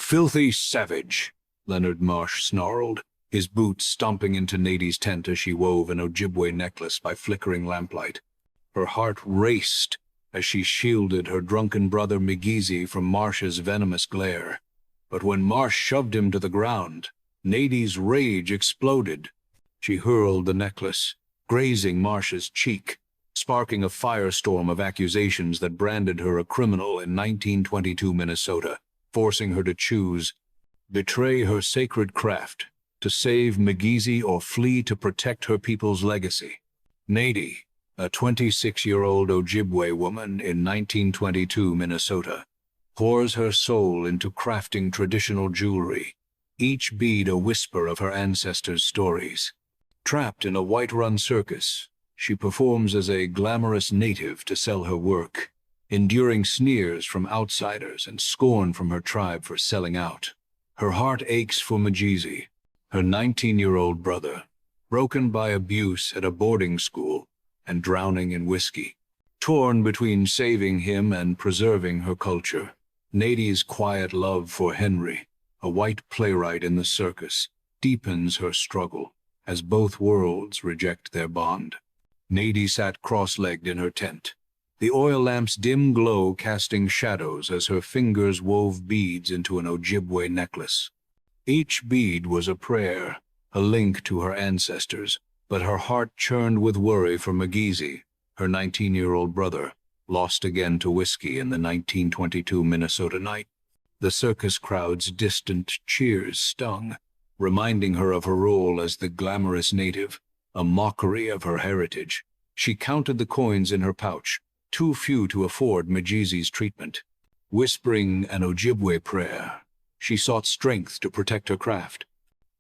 filthy savage, Leonard Marsh snarled, his boots stomping into Nadie's tent as she wove an Ojibwe necklace by flickering lamplight. Her heart raced as she shielded her drunken brother Migizi from Marsh's venomous glare. But when Marsh shoved him to the ground, Nadie's rage exploded. She hurled the necklace, grazing Marsh's cheek, sparking a firestorm of accusations that branded her a criminal in 1922 Minnesota, forcing her to choose: betray her sacred craft to save Migizi or flee to protect her people's legacy. Nadie, a 26-year-old Ojibwe woman in 1922 Minnesota, pours her soul into crafting traditional jewelry, each bead a whisper of her ancestors' stories. Trapped in a white-run circus, she performs as a glamorous native to sell her work, enduring sneers from outsiders and scorn from her tribe for selling out. Her heart aches for Migizi, her 19-year-old brother, broken by abuse at a boarding school and drowning in whiskey. Torn between saving him and preserving her culture, Nadie's quiet love for Henry, a white playwright in the circus, deepens her struggle as both worlds reject their bond. Nadie sat cross-legged in her tent, the oil lamp's dim glow casting shadows as her fingers wove beads into an Ojibwe necklace. Each bead was a prayer, a link to her ancestors, but her heart churned with worry for Migizi, her 19-year-old brother, lost again to whiskey in the 1922 Minnesota night. The circus crowd's distant cheers stung, reminding her of her role as the glamorous native, a mockery of her heritage. She counted the coins in her pouch, too few to afford Migizi's treatment. Whispering an Ojibwe prayer, she sought strength to protect her craft.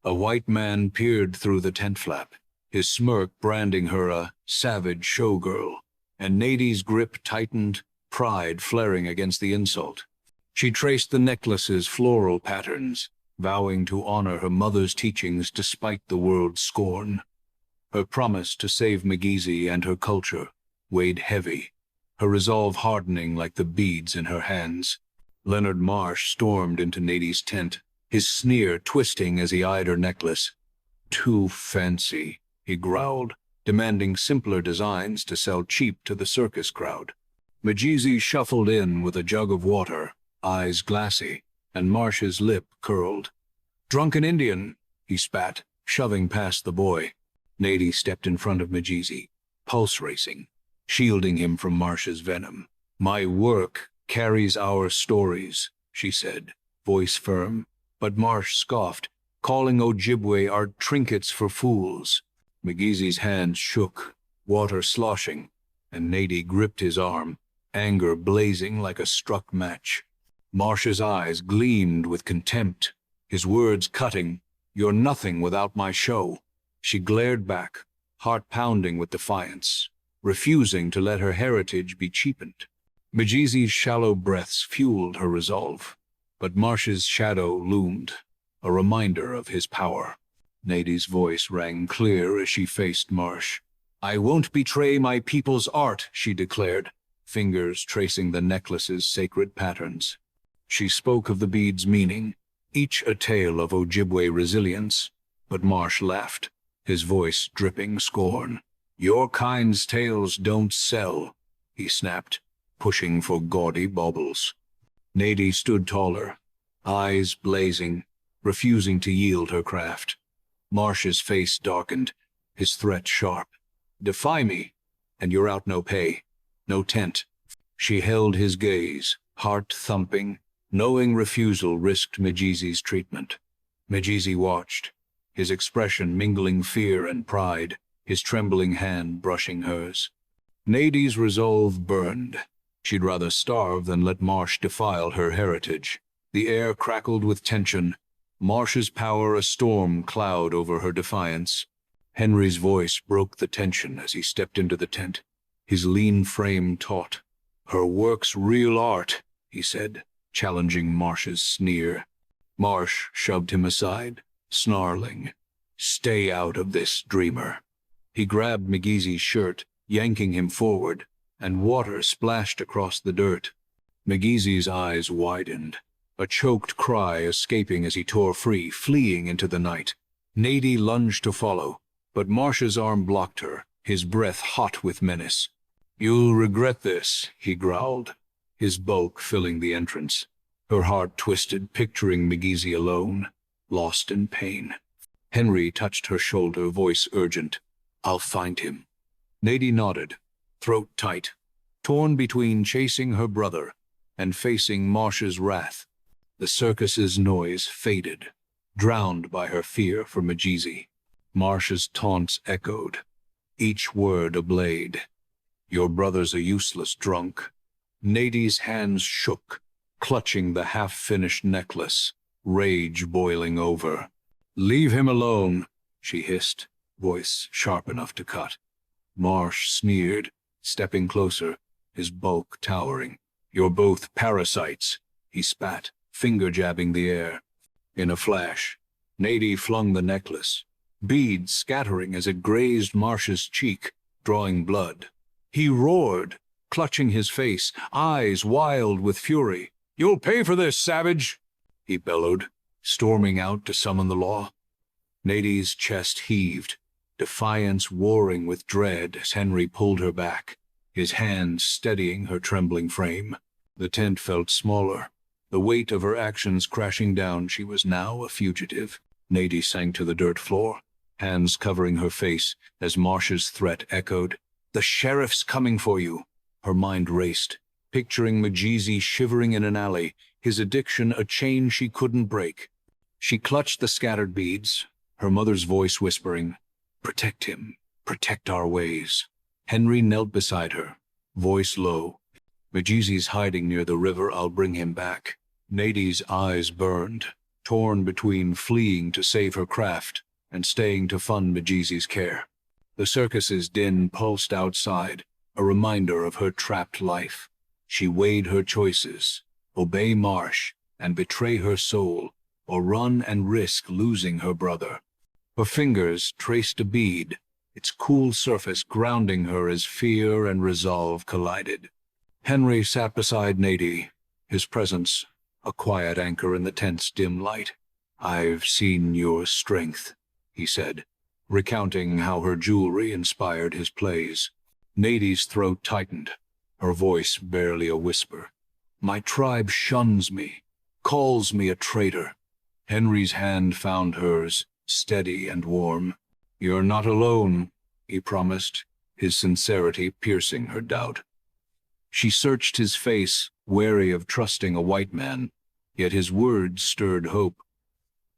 A white man peered through the tent flap, his smirk branding her a savage showgirl, and Nadie's grip tightened, pride flaring against the insult. She traced the necklace's floral patterns, vowing to honor her mother's teachings despite the world's scorn. Her promise to save Migizi and her culture weighed heavy, her resolve hardening like the beads in her hands. Leonard Marsh stormed into Nadie's tent, his sneer twisting as he eyed her necklace. "Too fancy," he growled, demanding simpler designs to sell cheap to the circus crowd. Migizi shuffled in with a jug of water, eyes glassy, and Marsh's lip curled. "Drunken Indian," he spat, shoving past the boy. Nadie stepped in front of Migizi, pulse racing, shielding him from Marsh's venom. "My work carries our stories," she said, voice firm, but Marsh scoffed, calling Ojibwe art trinkets for fools. Migizi's hands shook, water sloshing, and Nadie gripped his arm, anger blazing like a struck match. Marsh's eyes gleamed with contempt, his words cutting. "You're nothing without my show." She glared back, heart pounding with defiance, refusing to let her heritage be cheapened. Migizi's shallow breaths fueled her resolve, but Marsh's shadow loomed, a reminder of his power. Nadie's voice rang clear as she faced Marsh. "I won't betray my people's art," she declared, fingers tracing the necklace's sacred patterns. She spoke of the beads' meaning, each a tale of Ojibwe resilience, but Marsh laughed, his voice dripping scorn. "Your kind's tales don't sell," he snapped, pushing for gaudy baubles. Nadie stood taller, eyes blazing, refusing to yield her craft. Marsh's face darkened, his threat sharp. "Defy me, and you're out no pay, no tent." She held his gaze, heart thumping, knowing refusal risked Migizi's treatment. Migizi watched, his expression mingling fear and pride, his trembling hand brushing hers. Nadie's resolve burned. She'd rather starve than let Marsh defile her heritage. The air crackled with tension, Marsh's power a storm cloud over her defiance. Henry's voice broke the tension as he stepped into the tent, his lean frame taut. "Her work's real art," he said, challenging Marsh's sneer. Marsh shoved him aside, snarling, "Stay out of this, dreamer." He grabbed Migizi's shirt, yanking him forward, and water splashed across the dirt. Migizi's eyes widened, a choked cry escaping as he tore free, fleeing into the night. Nadie lunged to follow, but Marsh's arm blocked her, his breath hot with menace. "You'll regret this," he growled, his bulk filling the entrance. Her heart twisted, picturing Migizi alone, lost in pain. Henry touched her shoulder, voice urgent. "I'll find him." Nadie nodded, throat tight, torn between chasing her brother and facing Marsh's wrath. The circus's noise faded, drowned by her fear for Migizi. Marsh's taunts echoed, each word a blade. "Your brother's a useless drunk." Nadie's hands shook, clutching the half-finished necklace, rage boiling over. "Leave him alone," she hissed, voice sharp enough to cut. Marsh sneered, stepping closer, his bulk towering. "You're both parasites," he spat, finger jabbing the air. In a flash, Nadie flung the necklace, beads scattering as it grazed Marsh's cheek, drawing blood. He roared, clutching his face, eyes wild with fury. "You'll pay for this, savage!" he bellowed, storming out to summon the law. Nadie's chest heaved, defiance warring with dread as Henry pulled her back, his hands steadying her trembling frame. The tent felt smaller, the weight of her actions crashing down. She was now a fugitive. Nadie sank to the dirt floor, hands covering her face as Marsh's threat echoed. "The sheriff's coming for you." Her mind raced, picturing Migizi shivering in an alley, his addiction a chain she couldn't break. She clutched the scattered beads, her mother's voice whispering, "Protect him, protect our ways." Henry knelt beside her, voice low. "Migizi's hiding near the river, I'll bring him back." Nadie's eyes burned, torn between fleeing to save her craft and staying to fund Migizi's care. The circus's din pulsed outside, a reminder of her trapped life. She weighed her choices, obey Marsh and betray her soul, or run and risk losing her brother. Her fingers traced a bead, its cool surface grounding her as fear and resolve collided. Henry sat beside Nadie, his presence a quiet anchor in the tent's dim light. "I've seen your strength," he said, recounting how her jewelry inspired his plays. Nadie's throat tightened, her voice barely a whisper. "My tribe shuns me, calls me a traitor." Henry's hand found hers, steady and warm. "You're not alone," he promised, his sincerity piercing her doubt. She searched his face, wary of trusting a white man, yet his words stirred hope.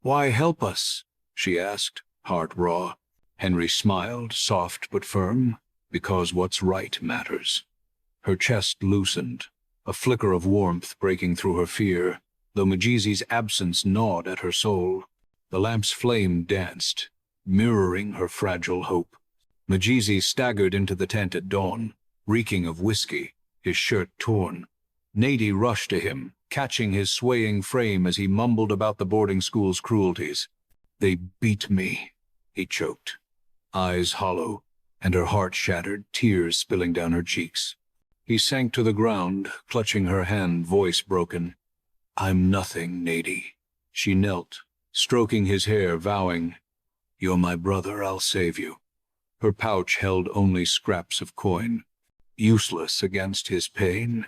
"Why help us?" she asked, heart raw. Henry smiled, soft but firm, "Because what's right matters." Her chest loosened, a flicker of warmth breaking through her fear, though Migizi's absence gnawed at her soul. The lamp's flame danced, mirroring her fragile hope. Migizi staggered into the tent at dawn, reeking of whiskey, his shirt torn. Nadie rushed to him, catching his swaying frame as he mumbled about the boarding school's cruelties. "They beat me," he choked, eyes hollow, and her heart shattered, tears spilling down her cheeks. He sank to the ground, clutching her hand, voice broken. "I'm nothing, Nadie." She knelt, stroking his hair, vowing, "You're my brother, I'll save you." Her pouch held only scraps of coin, useless against his pain.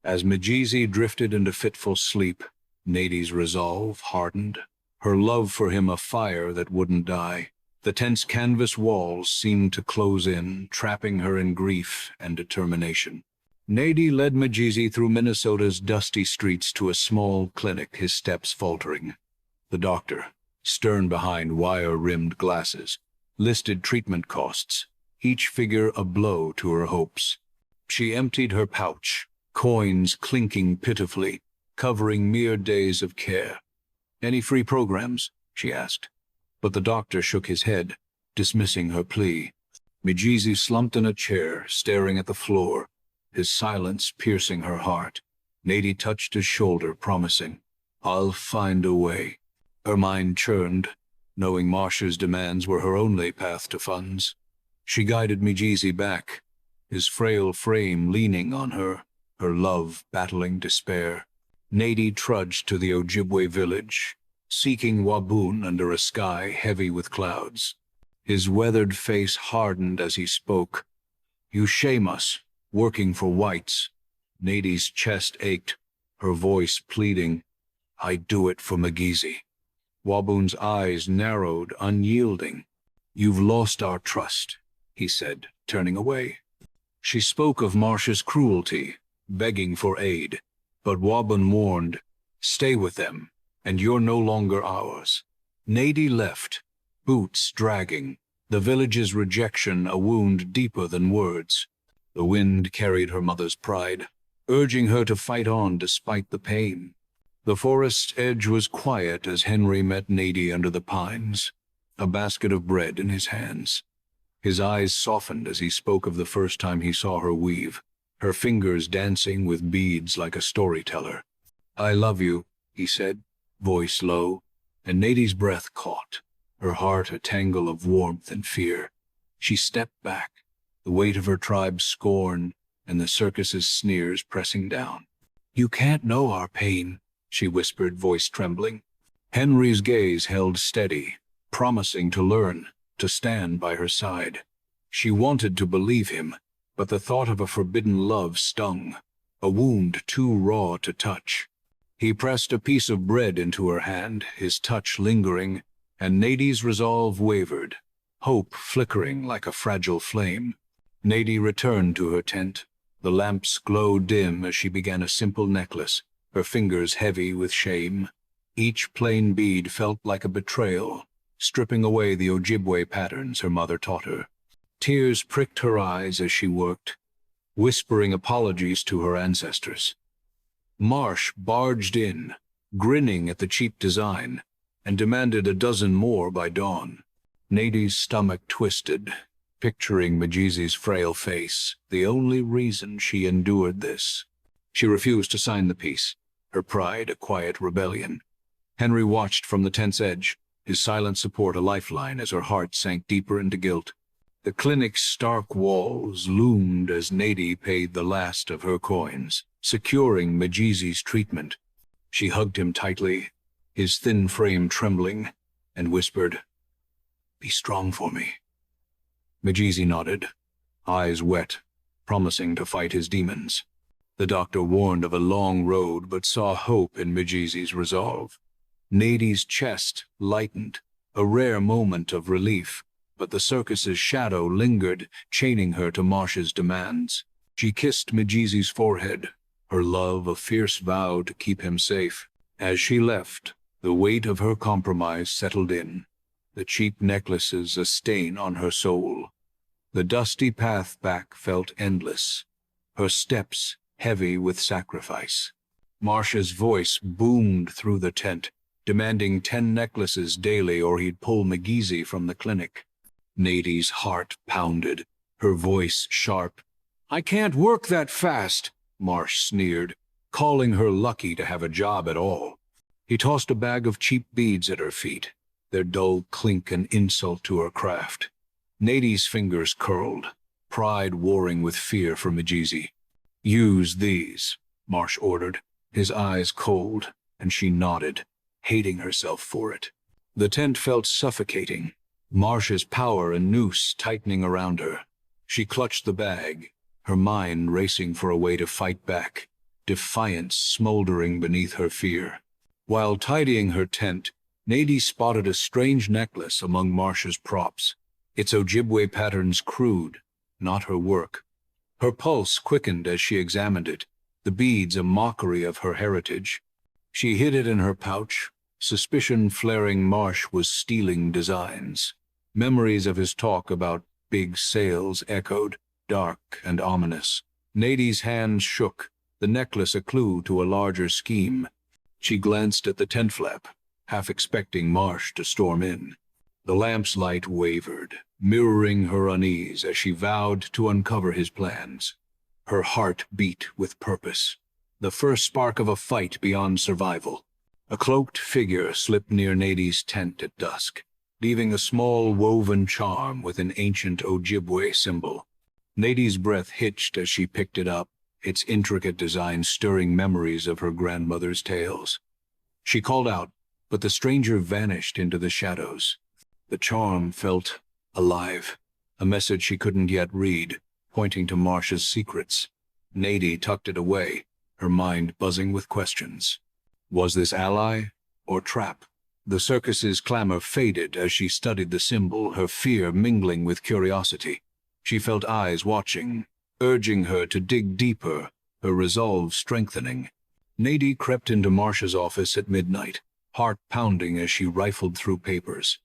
As Migizi drifted into fitful sleep, Nadie's resolve hardened, her love for him a fire that wouldn't die. The tense canvas walls seemed to close in, trapping her in grief and determination. Nadie led Migizi through Minnesota's dusty streets to a small clinic, his steps faltering. The doctor, stern behind wire-rimmed glasses, listed treatment costs, each figure a blow to her hopes. She emptied her pouch, coins clinking pitifully, covering mere days of care. "Any free programs?" she asked. But the doctor shook his head, dismissing her plea. Migizi slumped in a chair, staring at the floor, his silence piercing her heart. Nadie touched his shoulder, promising, "I'll find a way." Her mind churned, knowing Marsh's demands were her only path to funds. She guided Migizi back, his frail frame leaning on her, her love battling despair. Nadie trudged to the Ojibwe village, seeking Waboon under a sky heavy with clouds. His weathered face hardened as he spoke. "You shame us, working for whites." Nadie's chest ached, her voice pleading. "I do it for Migizi." Waboon's eyes narrowed, unyielding. "You've lost our trust," he said, turning away. She spoke of Marsh's cruelty, begging for aid, but Waboon warned, "Stay with them, and you're no longer ours." Nadie left, boots dragging, the village's rejection a wound deeper than words. The wind carried her mother's pride, urging her to fight on despite the pain. The forest's edge was quiet as Henry met Nadie under the pines, a basket of bread in his hands. His eyes softened as he spoke of the first time he saw her weave, her fingers dancing with beads like a storyteller. "I love you," he said, voice low, and Nadie's breath caught, her heart a tangle of warmth and fear. She stepped back, the weight of her tribe's scorn and the circus's sneers pressing down. "You can't know our pain," she whispered, voice trembling. Henry's gaze held steady, promising to learn, to stand by her side. She wanted to believe him, but the thought of a forbidden love stung, a wound too raw to touch. He pressed a piece of bread into her hand, his touch lingering, and Nadie's resolve wavered, hope flickering like a fragile flame. Nadie returned to her tent. The lamp's glow dim as she began a simple necklace, her fingers heavy with shame. Each plain bead felt like a betrayal, stripping away the Ojibwe patterns her mother taught her. Tears pricked her eyes as she worked, whispering apologies to her ancestors. Marsh barged in, grinning at the cheap design, and demanded a dozen more by dawn. Nadie's stomach twisted, picturing Migizi's frail face, the only reason she endured this. She refused to sign the peace, her pride a quiet rebellion. Henry watched from the tent's edge, his silent support a lifeline as her heart sank deeper into guilt. The clinic's stark walls loomed as Nadie paid the last of her coins, securing Migizi's treatment. She hugged him tightly, his thin frame trembling, and whispered, "Be strong for me." Migizi nodded, eyes wet, promising to fight his demons. The doctor warned of a long road but saw hope in Migizi's resolve. Nadie's chest lightened, a rare moment of relief, but the circus's shadow lingered, chaining her to Marsh's demands. She kissed Migizi's forehead, her love a fierce vow to keep him safe. As she left, the weight of her compromise settled in, the cheap necklaces a stain on her soul. The dusty path back felt endless, her steps heavy with sacrifice. Marsh's voice boomed through the tent, demanding 10 necklaces daily or he'd pull Migizi from the clinic. Nadie's heart pounded, her voice sharp. "I can't work that fast," Marsh sneered, calling her lucky to have a job at all. He tossed a bag of cheap beads at her feet, their dull clink an insult to her craft. Nadie's fingers curled, pride warring with fear for Migizi. "Use these," Marsh ordered, his eyes cold, and she nodded, hating herself for it. The tent felt suffocating, Marsh's power a noose tightening around her. She clutched the bag, her mind racing for a way to fight back, defiance smoldering beneath her fear. While tidying her tent, Nadie spotted a strange necklace among Marsh's props, its Ojibwe patterns crude, not her work. Her pulse quickened as she examined it, the beads a mockery of her heritage. She hid it in her pouch, suspicion flaring Marsh was stealing designs. Memories of his talk about big sales echoed, dark and ominous. Nadie's hands shook, the necklace a clue to a larger scheme. She glanced at the tent flap, half expecting Marsh to storm in. The lamp's light wavered, mirroring her unease as she vowed to uncover his plans. Her heart beat with purpose, the first spark of a fight beyond survival. A cloaked figure slipped near Nadie's tent at dusk, leaving a small woven charm with an ancient Ojibwe symbol. Nadie's breath hitched as she picked it up, its intricate design stirring memories of her grandmother's tales. She called out, but the stranger vanished into the shadows. The charm felt alive, a message she couldn't yet read, pointing to Marsh's secrets. Nadie tucked it away, her mind buzzing with questions. Was this ally or trap? The circus's clamor faded as she studied the symbol, her fear mingling with curiosity. She felt eyes watching, urging her to dig deeper, her resolve strengthening. Nadie crept into Marsh's office at midnight, heart pounding as she rifled through papers.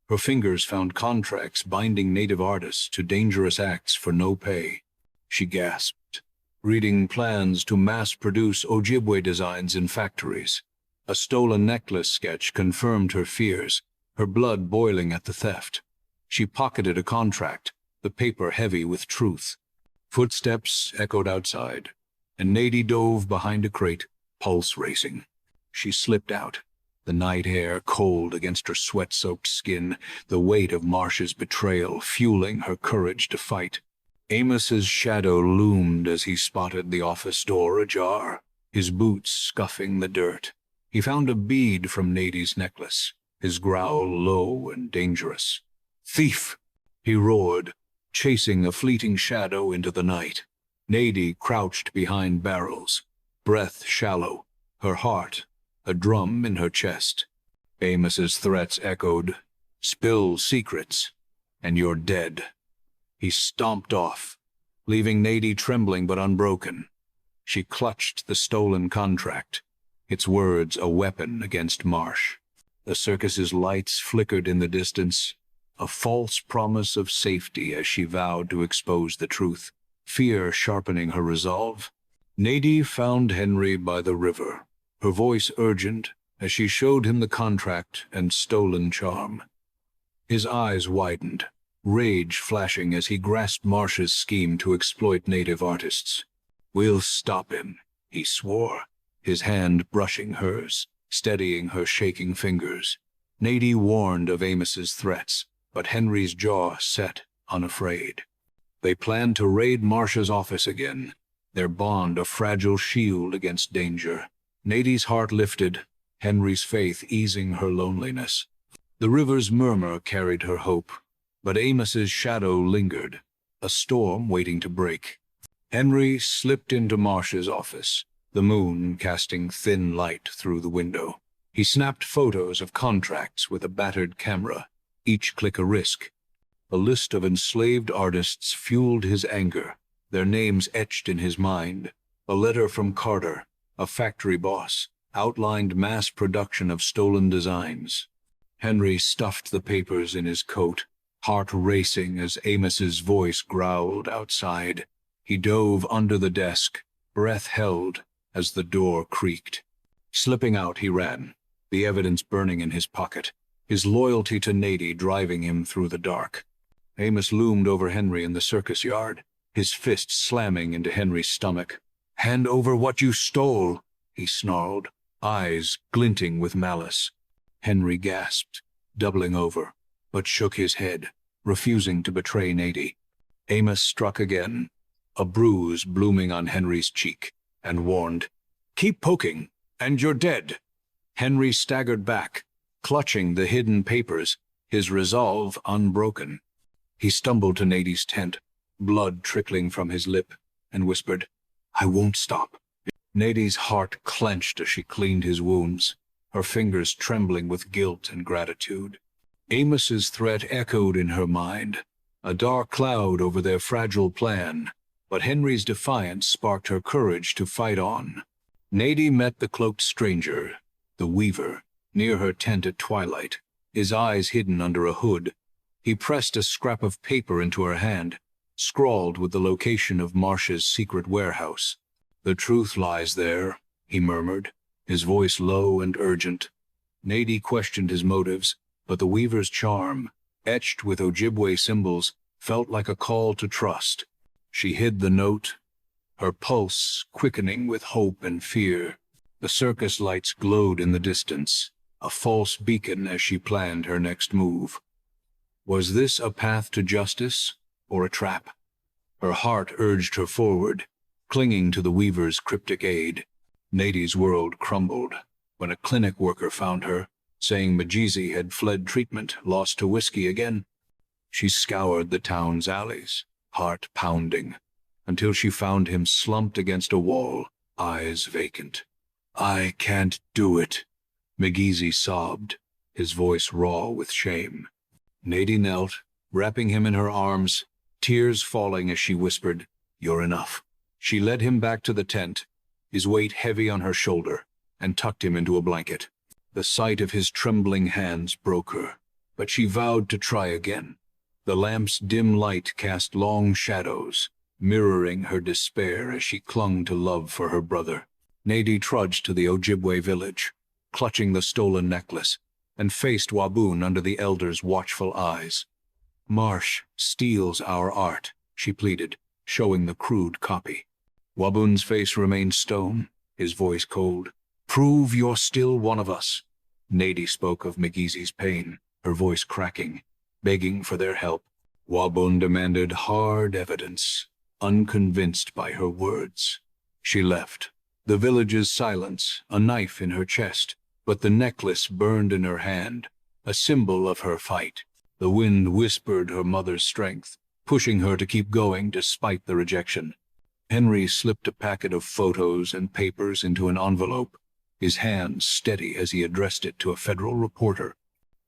Her fingers found contracts binding native artists to dangerous acts for no pay. She gasped, reading plans to mass-produce Ojibwe designs in factories. A stolen necklace sketch confirmed her fears, her blood boiling at the theft. She pocketed a contract, the paper heavy with truth. Footsteps echoed outside, and Nadie dove behind a crate, pulse racing. She slipped out, the night air cold against her sweat-soaked skin, the weight of Marsh's betrayal fueling her courage to fight. Amos's shadow loomed as he spotted the office door ajar, his boots scuffing the dirt. He found a bead from Nadie's necklace, his growl low and dangerous. "Thief!" he roared, chasing a fleeting shadow into the night. Nadie crouched behind barrels, breath shallow, her heart a drum in her chest. Amos's threats echoed, "Spill secrets, and you're dead." He stomped off, leaving Nadie trembling but unbroken. She clutched the stolen contract, its words a weapon against Marsh. The circus's lights flickered in the distance, a false promise of safety as she vowed to expose the truth, fear sharpening her resolve. Nadie found Henry by the river, her voice urgent as she showed him the contract and stolen charm. His eyes widened, rage flashing as he grasped Marsh's scheme to exploit native artists. "We'll stop him," he swore, his hand brushing hers, steadying her shaking fingers. Nadie warned of Amos's threats, but Henry's jaw set, unafraid. They planned to raid Marsh's office again, their bond a fragile shield against danger. Nadie's heart lifted, Henry's faith easing her loneliness. The river's murmur carried her hope, but Amos's shadow lingered, a storm waiting to break. Henry slipped into Marsh's office, the moon casting thin light through the window. He snapped photos of contracts with a battered camera, each click a risk. A list of enslaved artists fueled his anger, their names etched in his mind. A letter from Carter, a factory boss, outlined mass production of stolen designs. Henry stuffed the papers in his coat, heart racing as Amos's voice growled outside. He dove under the desk, breath held as the door creaked. Slipping out, he ran, the evidence burning in his pocket, his loyalty to Nadie driving him through the dark. Amos loomed over Henry in the circus yard, his fist slamming into Henry's stomach. "Hand over what you stole," he snarled, eyes glinting with malice. Henry gasped, doubling over, but shook his head, refusing to betray Nadie. Amos struck again, a bruise blooming on Henry's cheek, and warned, "Keep poking, and you're dead." Henry staggered back, clutching the hidden papers, his resolve unbroken. He stumbled to Nadie's tent, blood trickling from his lip, and whispered, "I won't stop." Nadie's heart clenched as she cleaned his wounds, her fingers trembling with guilt and gratitude. Amos's threat echoed in her mind, a dark cloud over their fragile plan, but Henry's defiance sparked her courage to fight on. Nadie met the cloaked stranger, the weaver, near her tent at twilight, his eyes hidden under a hood. He pressed a scrap of paper into her hand, scrawled with the location of Marsh's secret warehouse. "The truth lies there," he murmured, his voice low and urgent. Nadie questioned his motives, but the weaver's charm, etched with Ojibwe symbols, felt like a call to trust. She hid the note, her pulse quickening with hope and fear. The circus lights glowed in the distance, a false beacon as she planned her next move. Was this a path to justice or a trap? Her heart urged her forward, clinging to the weaver's cryptic aid. Nadie's world crumbled when a clinic worker found her, saying Migizi had fled treatment, lost to whiskey again. She scoured the town's alleys, heart pounding, until she found him slumped against a wall, eyes vacant. "I can't do it," Migizi sobbed, his voice raw with shame. Nadie knelt, wrapping him in her arms, tears falling as she whispered, "You're enough." She led him back to the tent, his weight heavy on her shoulder, and tucked him into a blanket. The sight of his trembling hands broke her, but she vowed to try again. The lamp's dim light cast long shadows, mirroring her despair as she clung to love for her brother. Nadie trudged to the Ojibwe village, clutching the stolen necklace, and faced Waboon under the elder's watchful eyes. "Marsh steals our art," she pleaded, showing the crude copy. Waboon's face remained stone, his voice cold. "Prove you're still one of us." Nadie spoke of Migizi's pain, her voice cracking, begging for their help. Waboon demanded hard evidence, unconvinced by her words. She left, the village's silence, a knife in her chest, but the necklace burned in her hand, a symbol of her fight. The wind whispered her mother's strength, pushing her to keep going despite the rejection. Henry slipped a packet of photos and papers into an envelope, his hand steady as he addressed it to a federal reporter.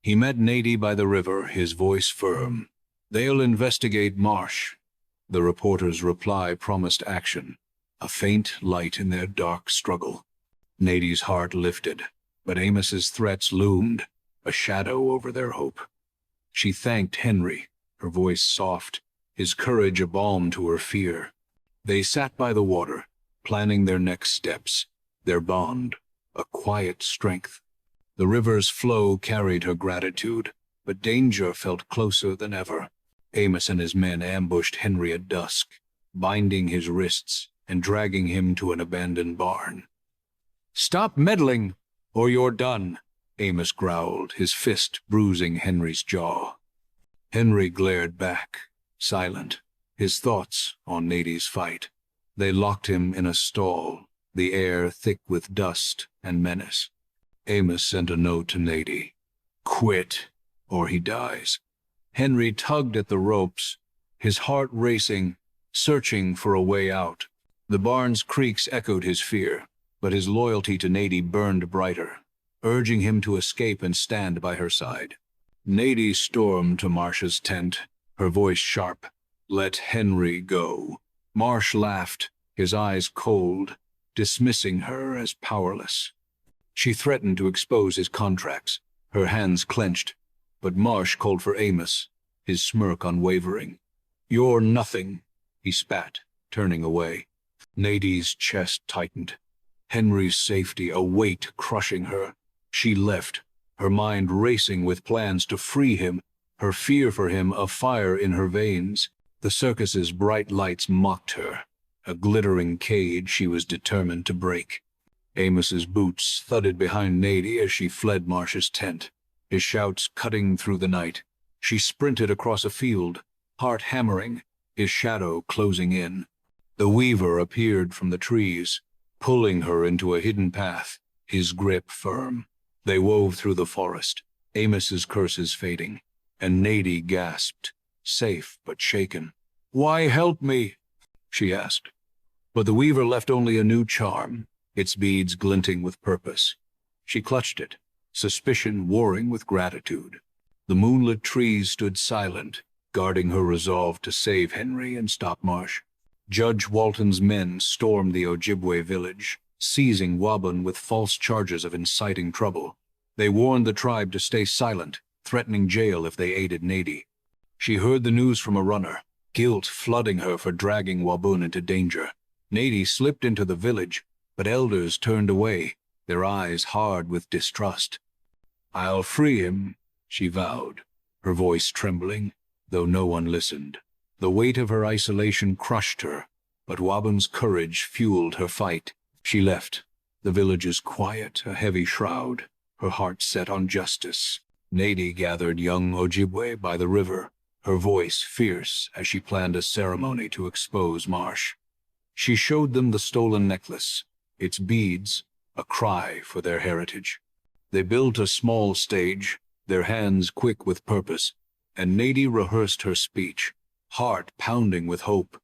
He met Nadie by the river, his voice firm. "They'll investigate Marsh." The reporter's reply promised action, a faint light in their dark struggle. Nadie's heart lifted, but Amos's threats loomed, a shadow over their hope. She thanked Henry, her voice soft, his courage a balm to her fear. They sat by the water, planning their next steps, their bond, a quiet strength. The river's flow carried her gratitude, but danger felt closer than ever. Amos and his men ambushed Henry at dusk, binding his wrists and dragging him to an abandoned barn. "Stop meddling, or you're done," Amos growled, his fist bruising Henry's jaw. Henry glared back, silent, his thoughts on Nadie's fight. They locked him in a stall, the air thick with dust and menace. Amos sent a note to Nadie. "Quit, or he dies." Henry tugged at the ropes, his heart racing, searching for a way out. The barn's creaks echoed his fear, but his loyalty to Nadie burned brighter, urging him to escape and stand by her side. Nadie stormed to Marsh's tent, her voice sharp. "Let Henry go." Marsh laughed, his eyes cold, dismissing her as powerless. She threatened to expose his contracts, her hands clenched, but Marsh called for Amos, his smirk unwavering. "You're nothing," he spat, turning away. Nadie's chest tightened. Henry's safety a weight crushing her. She left, her mind racing with plans to free him, her fear for him a fire in her veins. The circus's bright lights mocked her, a glittering cage she was determined to break. Amos's boots thudded behind Nadie as she fled Marsh's tent, his shouts cutting through the night. She sprinted across a field, heart hammering, his shadow closing in. The weaver appeared from the trees, pulling her into a hidden path, his grip firm. They wove through the forest, Amos's curses fading, and Nadie gasped, safe but shaken. "Why help me?" she asked. But the weaver left only a new charm, its beads glinting with purpose. She clutched it, suspicion warring with gratitude. The moonlit trees stood silent, guarding her resolve to save Henry and stop Marsh. Judge Walton's men stormed the Ojibwe village, seizing Waboon with false charges of inciting trouble. They warned the tribe to stay silent, threatening jail if they aided Nadie. She heard the news from a runner, guilt flooding her for dragging Waboon into danger. Nadie slipped into the village, but elders turned away, their eyes hard with distrust. "I'll free him," she vowed, her voice trembling, though no one listened. The weight of her isolation crushed her, but Waboon's courage fueled her fight. She left, the village's quiet, a heavy shroud, her heart set on justice. Nadie gathered young Ojibwe by the river, her voice fierce as she planned a ceremony to expose Marsh. She showed them the stolen necklace, its beads, a cry for their heritage. They built a small stage, their hands quick with purpose, and Nadie rehearsed her speech, heart pounding with hope.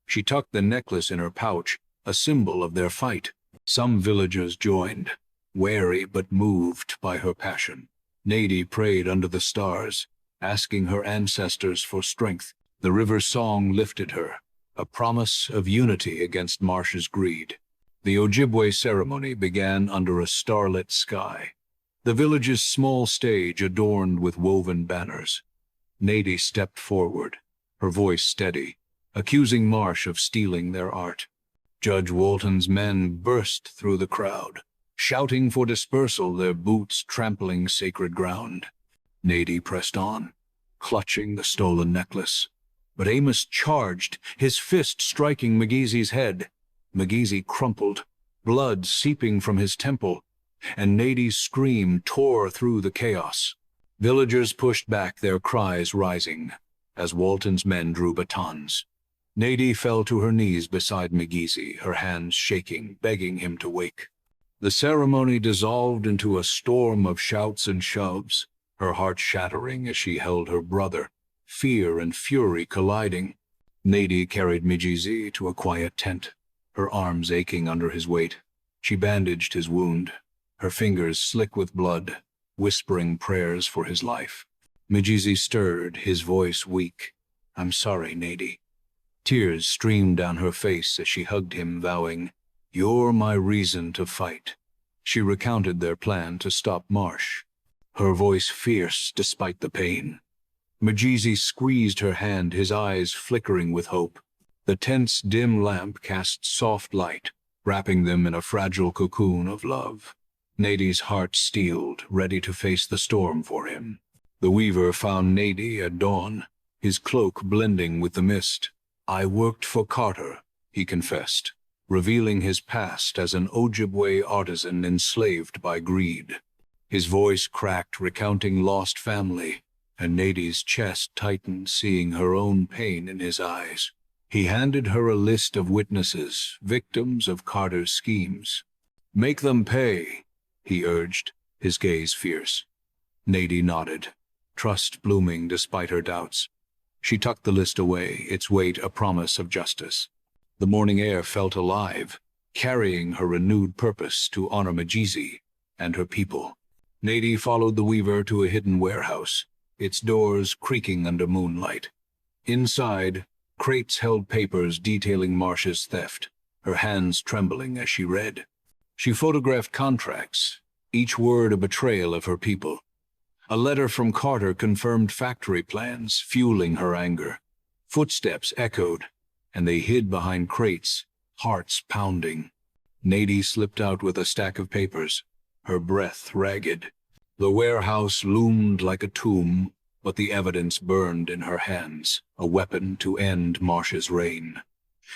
She tucked the necklace in her pouch, a symbol of their fight. Some villagers joined, wary but moved by her passion. Nadie prayed under the stars, asking her ancestors for strength. The river's song lifted her, a promise of unity against Marsh's greed. The Ojibwe ceremony began under a starlit sky, the village's small stage adorned with woven banners. Nadie stepped forward, her voice steady, accusing Marsh of stealing their art. Judge Walton's men burst through the crowd, shouting for dispersal, their boots trampling sacred ground. Nadie pressed on, clutching the stolen necklace. But Amos charged, his fist striking Migizi's head. Migizi crumpled, blood seeping from his temple, and Nadie's scream tore through the chaos. Villagers pushed back, their cries rising, as Walton's men drew batons. Nadie fell to her knees beside Migizi, her hands shaking, begging him to wake. The ceremony dissolved into a storm of shouts and shoves, her heart shattering as she held her brother, fear and fury colliding. Nadie carried Migizi to a quiet tent, her arms aching under his weight. She bandaged his wound, her fingers slick with blood, whispering prayers for his life. Migizi stirred, his voice weak. "I'm sorry, Nadie." Tears streamed down her face as she hugged him, vowing, "You're my reason to fight." She recounted their plan to stop Marsh, her voice fierce despite the pain. Migizi squeezed her hand, his eyes flickering with hope. The tent's dim lamp cast soft light, wrapping them in a fragile cocoon of love. Nadie's heart steeled, ready to face the storm for him. The weaver found Nadie at dawn, his cloak blending with the mist. "I worked for Carter," he confessed, revealing his past as an Ojibwe artisan enslaved by greed. His voice cracked, recounting lost family, and Nadie's chest tightened, seeing her own pain in his eyes. He handed her a list of witnesses, victims of Carter's schemes. "Make them pay," he urged, his gaze fierce. Nadie nodded, trust blooming despite her doubts. She tucked the list away, its weight a promise of justice. The morning air felt alive, carrying her renewed purpose to honor Migizi and her people. Nadie followed the weaver to a hidden warehouse, its doors creaking under moonlight. Inside, crates held papers detailing Marsh's theft, her hands trembling as she read. She photographed contracts, each word a betrayal of her people. A letter from Carter confirmed factory plans, fueling her anger. Footsteps echoed, and they hid behind crates, hearts pounding. Nadie slipped out with a stack of papers, her breath ragged. The warehouse loomed like a tomb, but the evidence burned in her hands, a weapon to end Marsh's reign.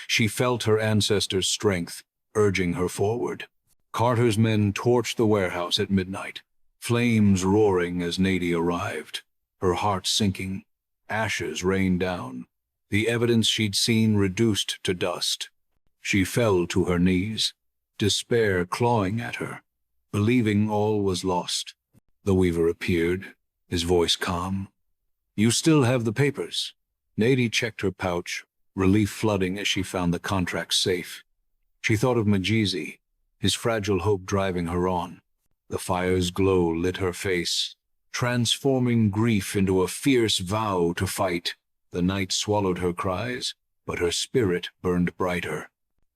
She felt her ancestors' strength, urging her forward. Carter's men torched the warehouse at midnight, flames roaring as Nadie arrived, her heart sinking. Ashes rained down, the evidence she'd seen reduced to dust. She fell to her knees, despair clawing at her, believing all was lost. The weaver appeared, his voice calm. "You still have the papers?" Nadie checked her pouch, relief flooding as she found the contract safe. She thought of Migizi, his fragile hope driving her on. The fire's glow lit her face, transforming grief into a fierce vow to fight. The night swallowed her cries, but her spirit burned brighter.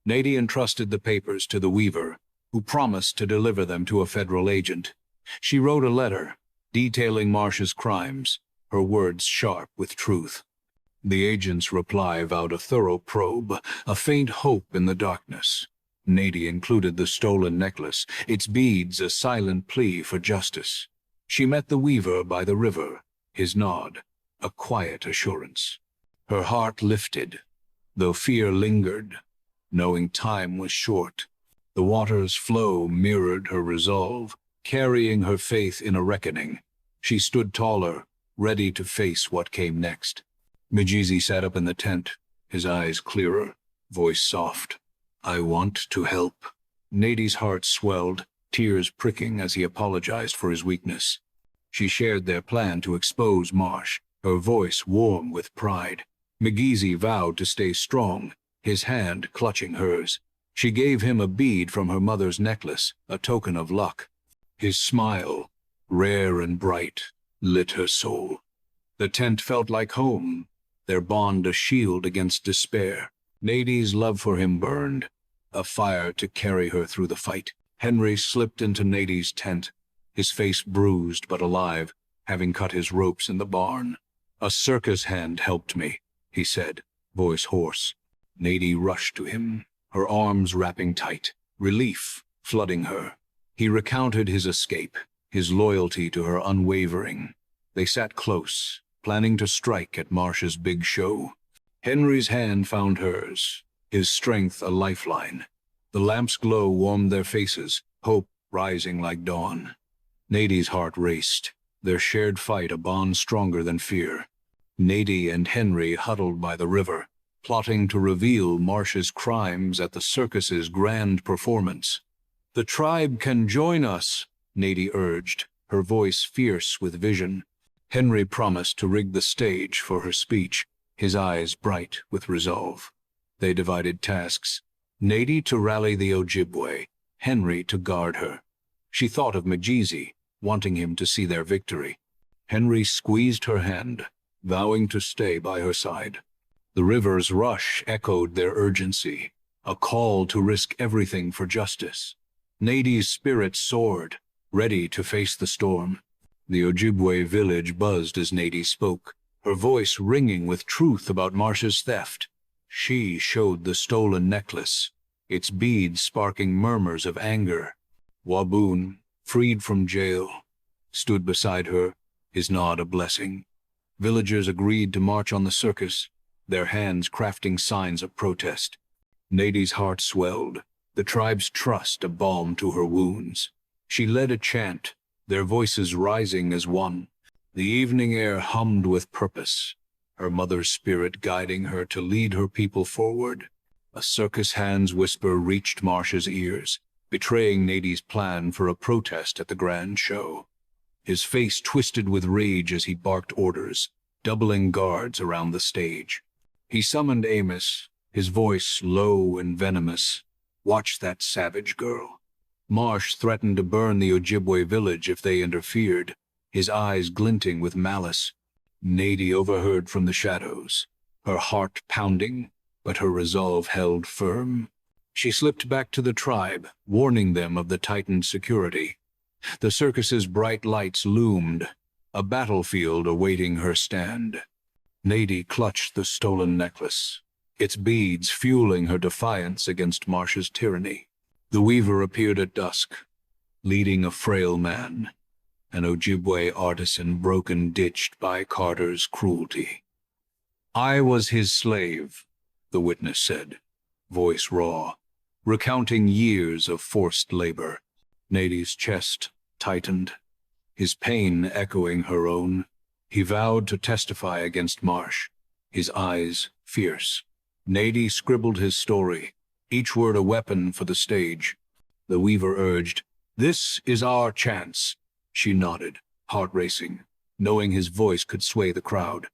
Nadie entrusted the papers to the weaver, who promised to deliver them to a federal agent. She wrote a letter, detailing Marsh's crimes, her words sharp with truth. The agent's reply vowed a thorough probe, a faint hope in the darkness. Nadie included the stolen necklace, its beads a silent plea for justice. She met the weaver by the river, his nod, a quiet assurance. Her heart lifted, though fear lingered, knowing time was short. The water's flow mirrored her resolve, carrying her faith in a reckoning. She stood taller, ready to face what came next. Migizi sat up in the tent, his eyes clearer, voice soft. I want to help. Nadie's heart swelled, tears pricking as he apologized for his weakness. She shared their plan to expose Marsh, her voice warm with pride. Migizi vowed to stay strong, his hand clutching hers. She gave him a bead from her mother's necklace, a token of luck. His smile, rare and bright, lit her soul. The tent felt like home, their bond a shield against despair. Nadie's love for him burned, a fire to carry her through the fight. Henry slipped into Nadie's tent, his face bruised but alive, having cut his ropes in the barn. A circus hand helped me, he said, voice hoarse. Nadie rushed to him, her arms wrapping tight, relief flooding her. He recounted his escape, his loyalty to her unwavering. They sat close, planning to strike at Marsh's big show. Henry's hand found hers, his strength a lifeline. The lamp's glow warmed their faces, hope rising like dawn. Nadie's heart raced, their shared fight a bond stronger than fear. Nadie and Henry huddled by the river, plotting to reveal Marsh's crimes at the circus's grand performance. The tribe can join us, Nadie urged, her voice fierce with vision. Henry promised to rig the stage for her speech, his eyes bright with resolve. They divided tasks, Nadie to rally the Ojibwe, Henry to guard her. She thought of Migizi, wanting him to see their victory. Henry squeezed her hand, vowing to stay by her side. The river's rush echoed their urgency, a call to risk everything for justice. Nadie's spirit soared, ready to face the storm. The Ojibwe village buzzed as Nadie spoke, her voice ringing with truth about Marsh's theft. She showed the stolen necklace, its beads sparking murmurs of anger. Waboon, freed from jail, stood beside her, his nod a blessing. Villagers agreed to march on the circus, their hands crafting signs of protest. Nadie's heart swelled, the tribe's trust a balm to her wounds. She led a chant, their voices rising as one. The evening air hummed with purpose, her mother's spirit guiding her to lead her people forward. A circus hand's whisper reached Marsh's ears, betraying Nadie's plan for a protest at the grand show. His face twisted with rage as he barked orders, doubling guards around the stage. He summoned Amos, his voice low and venomous. Watch that savage girl. Marsh threatened to burn the Ojibwe village if they interfered, his eyes glinting with malice. Nadie overheard from the shadows, her heart pounding, but her resolve held firm. She slipped back to the tribe, warning them of the tightened security. The circus's bright lights loomed, a battlefield awaiting her stand. Nadie clutched the stolen necklace, its beads fueling her defiance against Marsh's tyranny. The weaver appeared at dusk, leading a frail man, an Ojibwe artisan broken-ditched by Carter's cruelty. I was his slave, the witness said, voice raw, recounting years of forced labor. Nadie's chest tightened, his pain echoing her own. He vowed to testify against Marsh, his eyes fierce. Nadie scribbled his story, each word a weapon for the stage. The weaver urged, "This is our chance." She nodded, heart racing, knowing his voice could sway the crowd.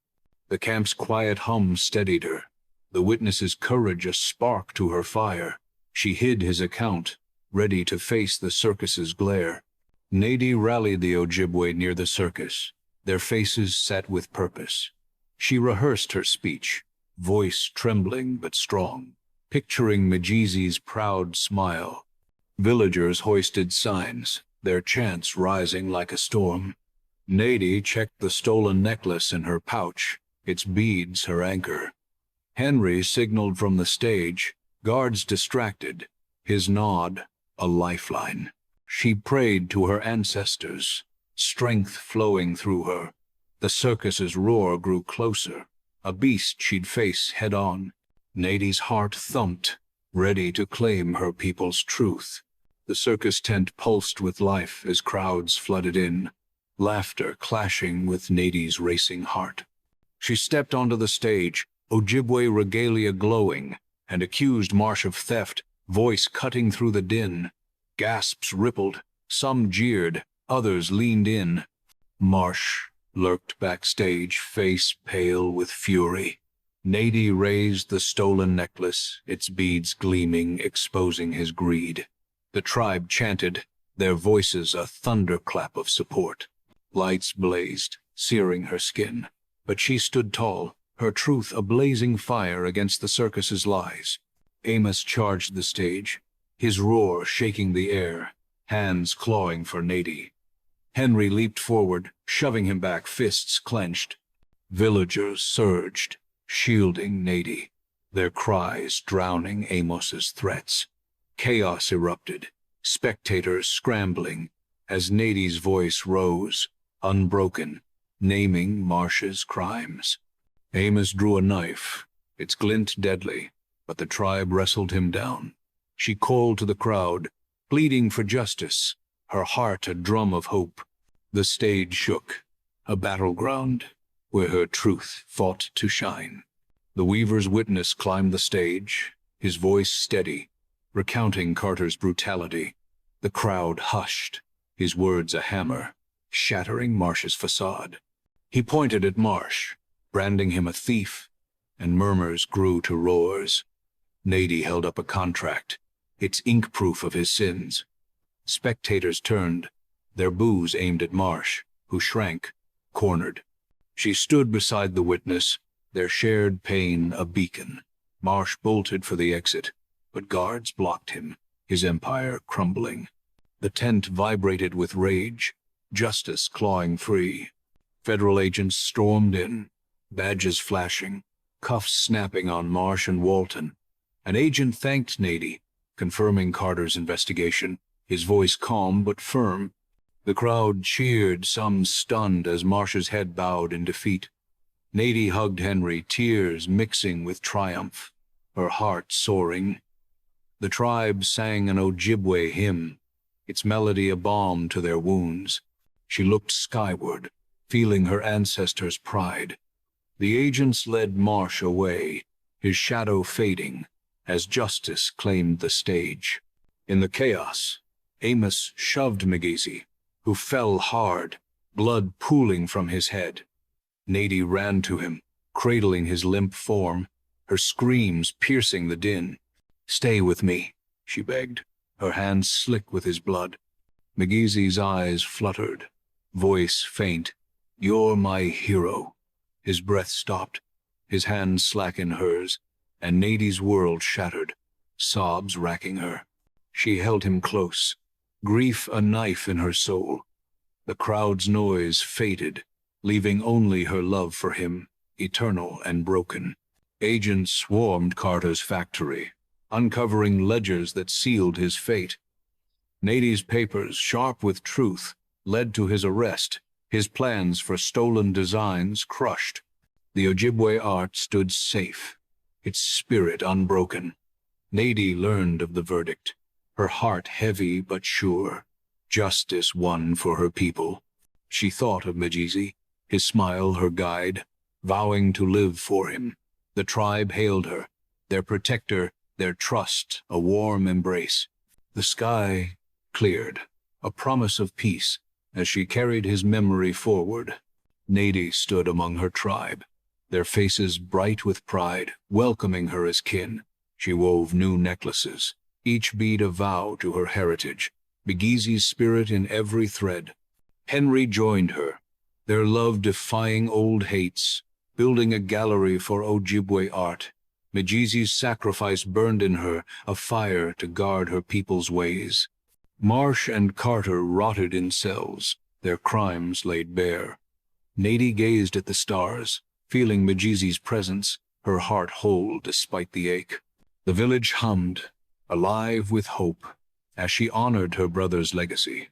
The camp's quiet hum steadied her, the witness's courage a spark to her fire. She hid his account, ready to face the circus's glare. Nadie rallied the Ojibwe near the circus, their faces set with purpose. She rehearsed her speech, voice trembling but strong, picturing Migizi's proud smile. Villagers hoisted signs, their chants rising like a storm. Nadie checked the stolen necklace in her pouch, its beads her anchor. Henry signaled from the stage, guards distracted, his nod a lifeline. She prayed to her ancestors, strength flowing through her. The circus's roar grew closer, a beast she'd face head-on. Nadie's heart thumped, ready to claim her people's truth. The circus tent pulsed with life as crowds flooded in, laughter clashing with Nadie's racing heart. She stepped onto the stage, Ojibwe regalia glowing, and accused Marsh of theft, voice cutting through the din. Gasps rippled, some jeered, others leaned in. Marsh lurked backstage, face pale with fury. Nadie raised the stolen necklace, its beads gleaming, exposing his greed. The tribe chanted, their voices a thunderclap of support. Lights blazed, searing her skin. But she stood tall, her truth a blazing fire against the circus's lies. Amos charged the stage, his roar shaking the air, hands clawing for Nadie. Henry leaped forward, shoving him back, fists clenched. Villagers surged, shielding Nadie, their cries drowning Amos's threats. Chaos erupted, spectators scrambling, as Nadie's voice rose, unbroken, naming Marsh's crimes. Amos drew a knife, its glint deadly, but the tribe wrestled him down. She called to the crowd, pleading for justice, her heart a drum of hope. The stage shook, a battleground where her truth fought to shine. The weaver's witness climbed the stage, his voice steady, recounting Carter's brutality. The crowd hushed, his words a hammer, shattering Marsh's facade. He pointed at Marsh, branding him a thief, and murmurs grew to roars. Nadie held up a contract, its ink proof of his sins. Spectators turned, their boos aimed at Marsh, who shrank, cornered. She stood beside the witness, their shared pain a beacon. Marsh bolted for the exit, but guards blocked him, his empire crumbling. The tent vibrated with rage, justice clawing free. Federal agents stormed in, badges flashing, cuffs snapping on Marsh and Walton. An agent thanked Nadie, confirming Carter's investigation, his voice calm but firm. The crowd cheered, some stunned as Marsh's head bowed in defeat. Nadie hugged Henry, tears mixing with triumph, her heart soaring. The tribe sang an Ojibwe hymn, its melody a balm to their wounds. She looked skyward, feeling her ancestors' pride. The agents led Marsh away, his shadow fading, as justice claimed the stage. In the chaos, Amos shoved Migizi, who fell hard, blood pooling from his head. Nadie ran to him, cradling his limp form, her screams piercing the din. "Stay with me," she begged, her hands slick with his blood. Migizi's eyes fluttered, voice faint. "You're my hero." His breath stopped, his hands slackened hers, and Nadie's world shattered, sobs racking her. She held him close, grief a knife in her soul. The crowd's noise faded, leaving only her love for him, eternal and broken. Agents swarmed Carter's factory, uncovering ledgers that sealed his fate. Nadie's papers, sharp with truth, led to his arrest, his plans for stolen designs crushed. The Ojibwe art stood safe, its spirit unbroken. Nadie learned of the verdict, her heart heavy but sure. Justice won for her people. She thought of Migizi, his smile her guide, vowing to live for him. The tribe hailed her, their protector, their trust, a warm embrace. The sky cleared, a promise of peace, as she carried his memory forward. Nadie stood among her tribe, their faces bright with pride, welcoming her as kin. She wove new necklaces, each bead a vow to her heritage, Migizi's spirit in every thread. Henry joined her, their love defying old hates, building a gallery for Ojibwe art. Migizi's sacrifice burned in her, a fire to guard her people's ways. Marsh and Carter rotted in cells, their crimes laid bare. Nadie gazed at the stars, feeling Migizi's presence, her heart whole despite the ache. The village hummed, alive with hope, as she honored her brother's legacy.